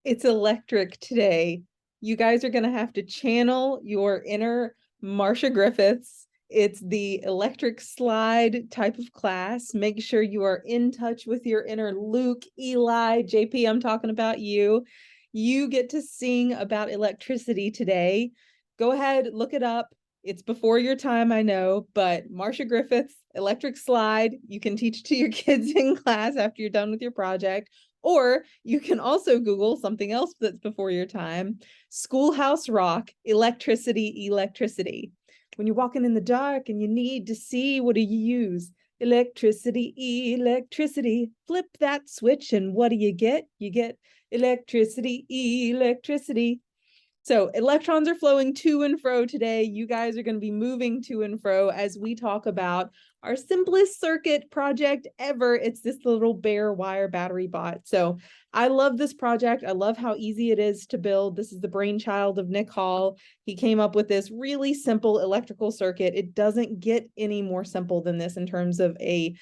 It's electric today. You guys are going to have to channel your inner Marsha Griffiths. It's the electric slide type of class. Make sure you are in touch with your inner Luke, Eli, JP. I'm talking about you. You get to sing about electricity today. Go ahead, look it up. It's before your time, I know, but Marsha Griffiths, electric slide, you can teach to your kids in class after you're done with your project. Or you can also Google something else that's before your time. Schoolhouse Rock, electricity, electricity. When you're walking in the dark and you need to see, what do you use? Electricity, electricity. Flip that switch and what do you get? You get electricity, electricity. So electrons are flowing to and fro today. You guys are going to be moving to and fro as we talk about our simplest circuit project ever. It's this little bare wire battery bot. So I love this project. I love how easy it is to build. This is the brainchild of Nick Hall. He came up with this really simple electrical circuit. It doesn't get any more simple than this in terms of a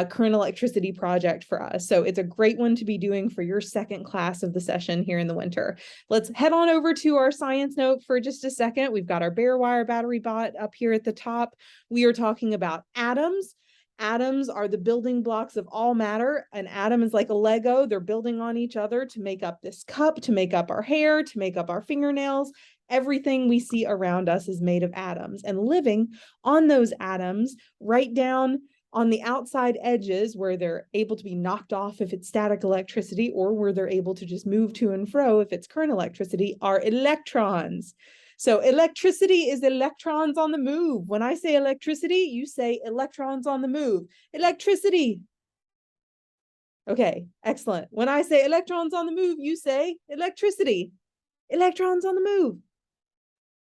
current electricity project for us. So it's a great one to be doing for your second class of the session here in the winter. Let's head on over to our science note for just a second. We've got our bare wire battery bot up here at the top. We are talking about atoms. Atoms are the building blocks of all matter. An atom is like a Lego. They're building on each other to make up this cup, to make up our hair, to make up our fingernails. Everything we see around us is made of atoms, and living on those atoms, right down on the outside edges where they're able to be knocked off if it's static electricity, or where they're able to just move to and fro if it's current electricity, are electrons. So electricity is electrons on the move. When I say electricity, you say electrons on the move. Electricity. Okay, excellent. When I say electrons on the move, you say electricity. Electrons on the move.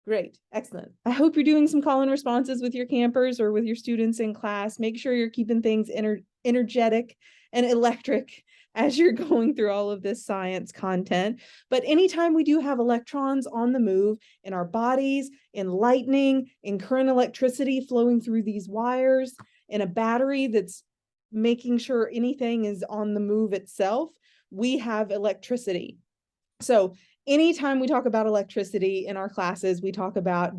Great, excellent. I hope you're doing some call and responses with your campers or with your students in class. Make sure you're keeping things energetic and electric as you're going through all of this science content. But anytime we do have electrons on the move in our bodies, in lightning, in current electricity flowing through these wires, in a battery that's making sure anything is on the move itself, we have electricity. So anytime we talk about electricity in our classes, we talk about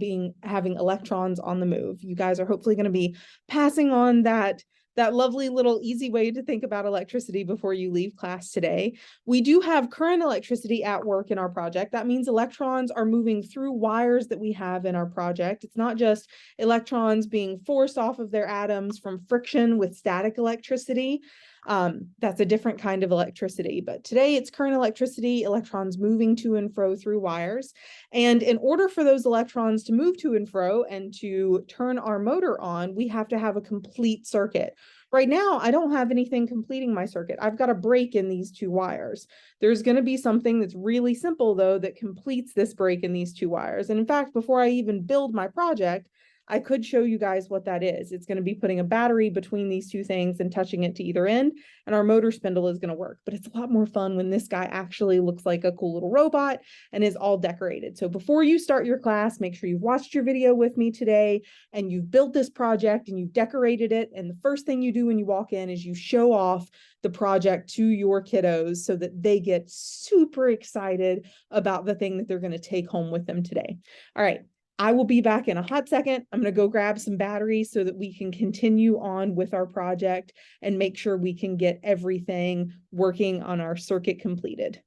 having electrons on the move. You guys are hopefully going to be passing on that lovely little easy way to think about electricity before you leave class today. We do have current electricity at work in our project. That means electrons are moving through wires that we have in our project. It's not just electrons being forced off of their atoms from friction with static electricity. That's a different kind of electricity, but today it's current electricity, electrons moving to and fro through wires. And in order for those electrons to move to and fro and to turn our motor on, we have to have a complete circuit. Right now, I don't have anything completing my circuit. I've got a break in these two wires. There's going to be something that's really simple, though, that completes this break in these two wires. And in fact, before I even build my project, I could show you guys what that is. It's going to be putting a battery between these two things and touching it to either end, and our motor spindle is going to work. But it's a lot more fun when this guy actually looks like a cool little robot and is all decorated. So before you start your class, make sure you've watched your video with me today and you've built this project and you've decorated it. And the first thing you do when you walk in is you show off the project to your kiddos so that they get super excited about the thing that they're going to take home with them today. All right. I will be back in a hot second. I'm going to go grab some batteries so that we can continue on with our project and make sure we can get everything working on our circuit completed.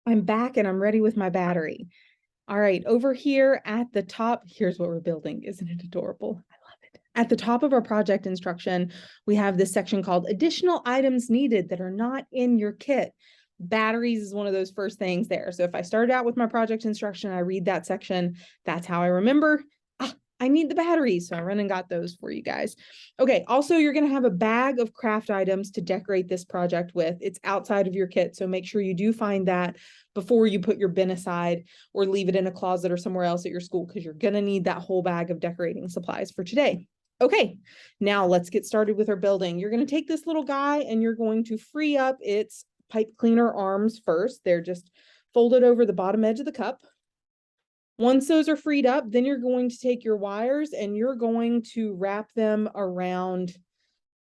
I'm back and I'm ready with my battery. All right, over here at the top, here's what we're building. Isn't it adorable? I love it. At the top of our project instruction, we have this section called additional items needed that are not in your kit. Batteries is one of those first things there. So if I started out with my project instruction, I read that section, that's how I remember, I need the batteries. So I run and got those for you guys. Okay, also you're gonna have a bag of craft items to decorate this project with. It's outside of your kit, so make sure you do find that before you put your bin aside or leave it in a closet or somewhere else at your school, because you're gonna need that whole bag of decorating supplies for today. Okay, now let's get started with our building. You're gonna take this little guy and you're going to free up its pipe cleaner arms first. They're just folded over the bottom edge of the cup. Once those are freed up, then you're going to take your wires and you're going to wrap them around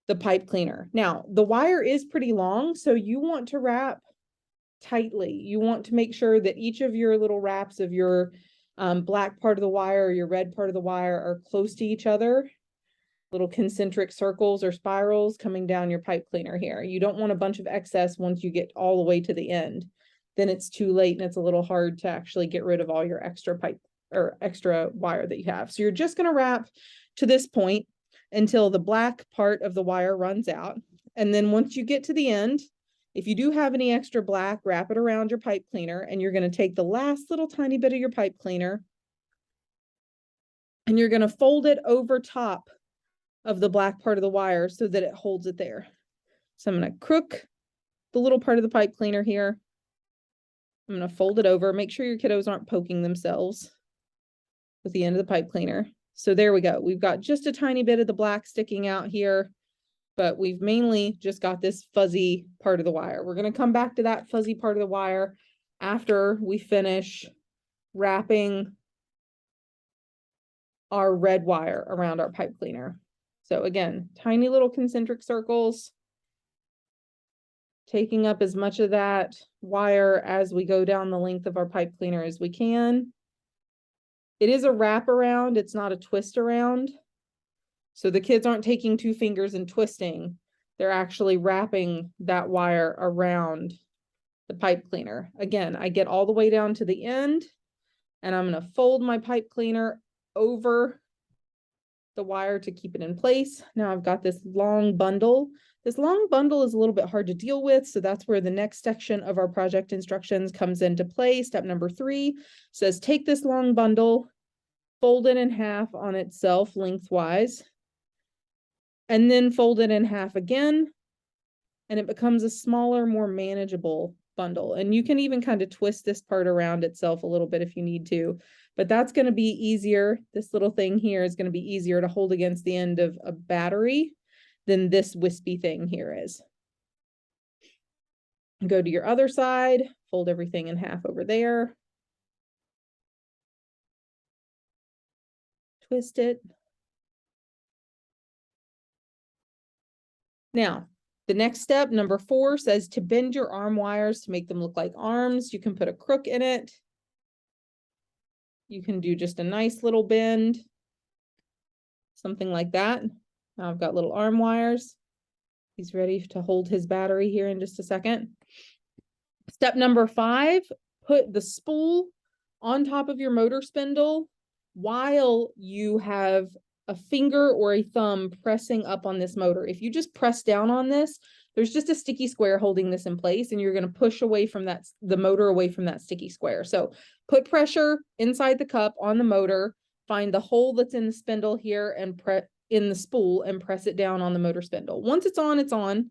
the pipe cleaner. Now, the wire is pretty long, so you want to wrap tightly. You want to make sure that each of your little wraps of your black part of the wire or your red part of the wire are close to each other. Little concentric circles or spirals coming down your pipe cleaner here. You don't want a bunch of excess once you get all the way to the end. Then it's too late and it's a little hard to actually get rid of all your extra pipe or extra wire that you have. So you're just going to wrap to this point until the black part of the wire runs out. And then once you get to the end, if you do have any extra black, wrap it around your pipe cleaner, and you're going to take the last little tiny bit of your pipe cleaner and you're going to fold it over top of the black part of the wire so that it holds it there. So I'm going to crook the little part of the pipe cleaner here. I'm going to fold it over. Make sure your kiddos aren't poking themselves with the end of the pipe cleaner. So there we go. We've got just a tiny bit of the black sticking out here, but we've mainly just got this fuzzy part of the wire. We're going to come back to that fuzzy part of the wire after we finish wrapping our red wire around our pipe cleaner. So again, tiny little concentric circles, taking up as much of that wire as we go down the length of our pipe cleaner as we can. It is a wrap around, it's not a twist around. So the kids aren't taking two fingers and twisting. They're actually wrapping that wire around the pipe cleaner. Again, I get all the way down to the end and I'm going to fold my pipe cleaner over the wire to keep it in place. Now I've got this long bundle. This long bundle is a little bit hard to deal with, so that's where the next section of our project instructions comes into play. Step number 3 says take this long bundle, fold it in half on itself lengthwise, and then fold it in half again, and it becomes a smaller, more manageable bundle. And you can even kind of twist this part around itself a little bit if you need to, but that's going to be easier. This little thing here is going to be easier to hold against the end of a battery than this wispy thing here is. Go to your other side, fold everything in half over there. Twist it. Now, the next step, number 4, says to bend your arm wires to make them look like arms. You can put a crook in it. You can do just a nice little bend, something like that. Now I've got little arm wires. He's ready to hold his battery here in just a second. Step number 5, put the spool on top of your motor spindle while you have a finger or a thumb pressing up on this motor. If you just press down on this, there's just a sticky square holding this in place, and you're going to push away from that, the motor away from that sticky square. So put pressure inside the cup on the motor, find the hole that's in the spindle here and press in the spool and press it down on the motor spindle. Once it's on, it's on.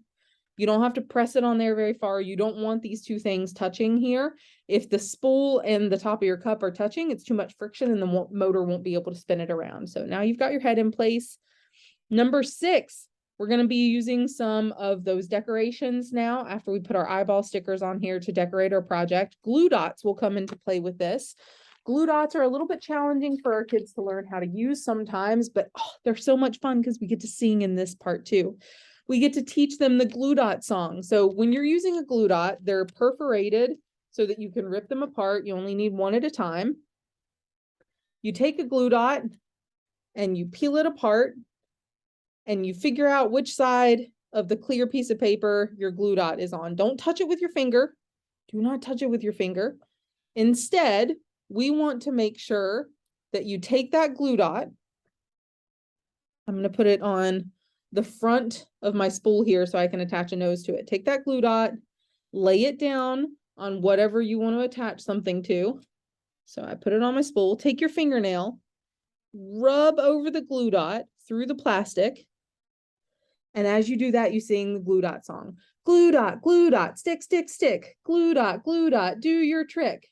You don't have to press it on there very far. You don't want these two things touching here. If the spool and the top of your cup are touching, it's too much friction and the motor won't be able to spin it around. So now you've got your head in place. Number 6, we're going to be using some of those decorations now after we put our eyeball stickers on here to decorate our project. Glue dots will come into play with this. Glue dots are a little bit challenging for our kids to learn how to use sometimes, but they're so much fun because we get to sing in this part too. We get to teach them the glue dot song. So when you're using a glue dot, they're perforated so that you can rip them apart. You only need one at a time. You take a glue dot and you peel it apart and you figure out which side of the clear piece of paper your glue dot is on. Don't touch it with your finger. Do not touch it with your finger. Instead, we want to make sure that you take that glue dot. I'm going to put it on the front of my spool here so I can attach a nose to it. Take that glue dot, lay it down on whatever you want to attach something to. So I put it on my spool. Take your fingernail, rub over the glue dot through the plastic. And as you do that, you sing the glue dot song. Glue dot, stick, stick, stick. Glue dot, do your trick.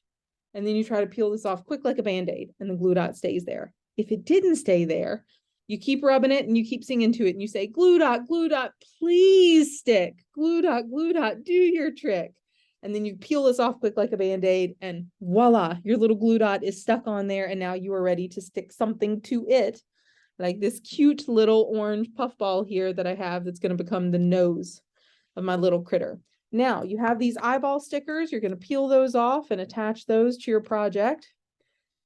And then you try to peel this off quick like a Band-Aid and the glue dot stays there. If it didn't stay there, you keep rubbing it and you keep singing to it and you say, glue dot, please stick. Glue dot, do your trick. And then you peel this off quick like a Band-Aid and voila, your little glue dot is stuck on there and now you are ready to stick something to it. Like this cute little orange puffball here that I have that's going to become the nose of my little critter. Now you have these eyeball stickers. You're going to peel those off and attach those to your project.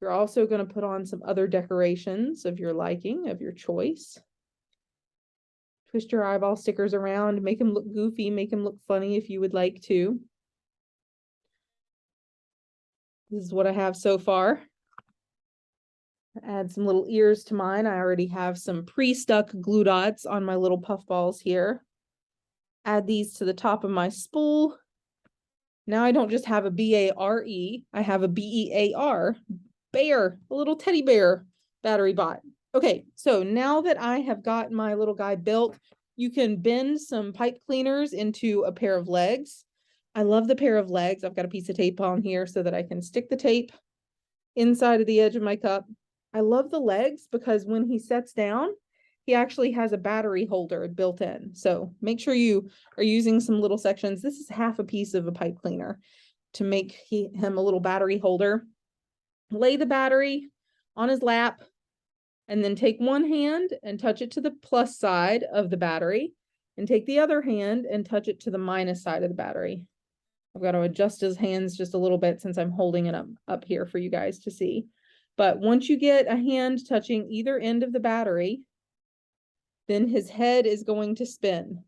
You're also going to put on some other decorations of your liking, of your choice. Twist your eyeball stickers around, make them look goofy, make them look funny if you would like to. This is what I have so far. Add some little ears to mine. I already have some pre-stuck glue dots on my little puff balls here. Add these to the top of my spool. Now I don't just have a B-A-R-E, I have a B-E-A-R, bear, a little teddy bear battery bot. Okay, so now that I have got my little guy built, you can bend some pipe cleaners into a pair of legs. I love the pair of legs. I've got a piece of tape on here so that I can stick the tape inside of the edge of my cup. I love the legs because when he sets down, he actually has a battery holder built in. So make sure you are using some little sections. This is half a piece of a pipe cleaner to make him a little battery holder. Lay the battery on his lap and then take one hand and touch it to the plus side of the battery and take the other hand and touch it to the minus side of the battery. I've got to adjust his hands just a little bit since I'm holding it up here for you guys to see. But once you get a hand touching either end of the battery, then his head is going to spin.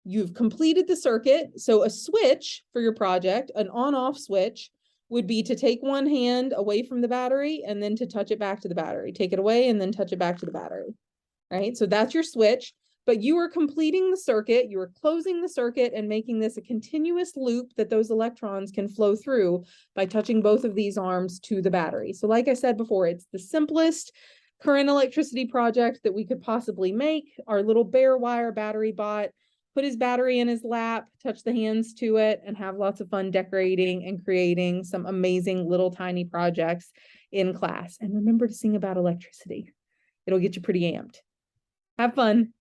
You've completed the circuit. So a switch for your project, an on-off switch, would be to take one hand away from the battery and then to touch it back to the battery. Take it away and then touch it back to the battery. Right? So that's your switch. But you are completing the circuit, you are closing the circuit and making this a continuous loop that those electrons can flow through by touching both of these arms to the battery. So like I said before, it's the simplest current electricity project that we could possibly make. Our little bare wire battery bot, put his battery in his lap, touch the hands to it, and have lots of fun decorating and creating some amazing little tiny projects in class. And remember to sing about electricity. It'll get you pretty amped. Have fun.